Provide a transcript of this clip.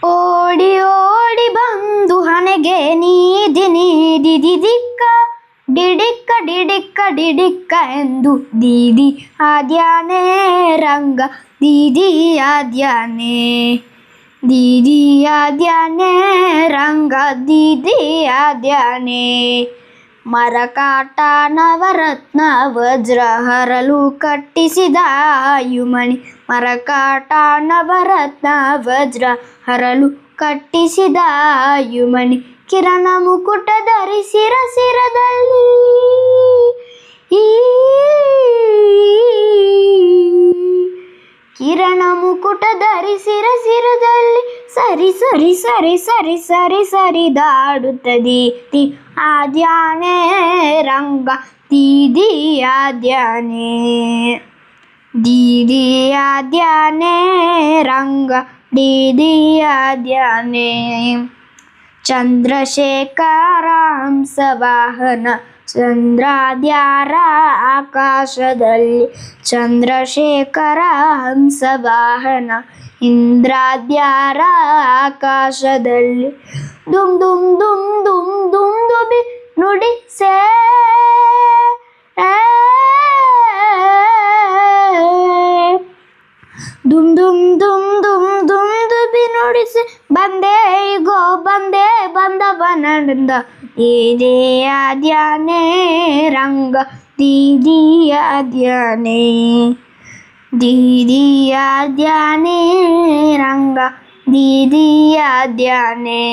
ಓಡಿ ಓಡಿ ಬಂದು ಹಣೆಗೆ ನೀದಿ ದಿಕ್ಕ ಡಿಡಿಕ್ಕ ಡಿಡಿಕ್ಕ ಡಿಡಿಕ್ಕ ಎಂದು ದೀದಿ ಆದ್ಯಾನೆ ರಂಗ ದೀದಿ ಆದ್ಯಾನೆ ದೀದಿ ಆದ್ಯಾನೆ ರಂಗ ದೀದಿ ಆದ್ಯಾನೆ ಮರಕಾಟ ನವರತ್ನ ವಜ್ರ ಹರಲು ಕಟ್ಟಿಸಿದ ಆಯುಮಣಿ ಮರಕಾಟ ನವರತ್ನ ವಜ್ರ ಹರಲು ಕಟ್ಟಿಸಿದ ಆಯುಮಣಿ ಕಿರಣ ಮುಕುಟ ಧರಿಸಿರ ಸಿರದಲ್ಲಿ ಕಿರಣ ಮುಕುಟ ಧರಿಸಿರ ಸಿರದಲ್ಲಿ ಸರಿ ಸರಿ ಸರಿ ಸರಿ ಸರಿ ಸರಿದಾಡುತ್ತದೆ ಆದ್ಯಾನೆ ರಂಗ ದೀದಿ ಆದ್ಯಾನೆ ದೀದಿ ಆದ್ಯಾನೆ ರಂಗ ದೀದಿ ಆದ್ಯಾನೆ ಚಂದ್ರಶೇಖರ ಹಂಸವಾಹನ ಚಂದ್ರಾದ್ಯಾರ ಆಕಾಶದಲ್ಲಿ ಚಂದ್ರಶೇಖರ ಹಂಸವಾಹನ ಇಂದ್ರಾದ್ಯಾರ ಆಕಾಶದಲ್ಲಿ ದುಮ್ ದುಮ್ ದುಮ್ ದುಮ್ ದುಮ್ ದುಬಿ ನುಡಿಸೆ ದುಮ್ ದುಮ್ ದುಮ್ ದುಮ್ ದುಮ್ ದುಬಿ ನುಡಿಸೆ ಬಂದೆ ಈಗೋ ಬಂದೆ ಬಂದವನಂದ ದೀದಿ ಆದ್ಯಾನೆ ರಂಗ ದೀದಿ ಆದ್ಯಾನೆ ದೀದಿ ಆದ್ಯಾನೆ ರಂಗ ದೀದಿ ಆದ್ಯಾನೆ.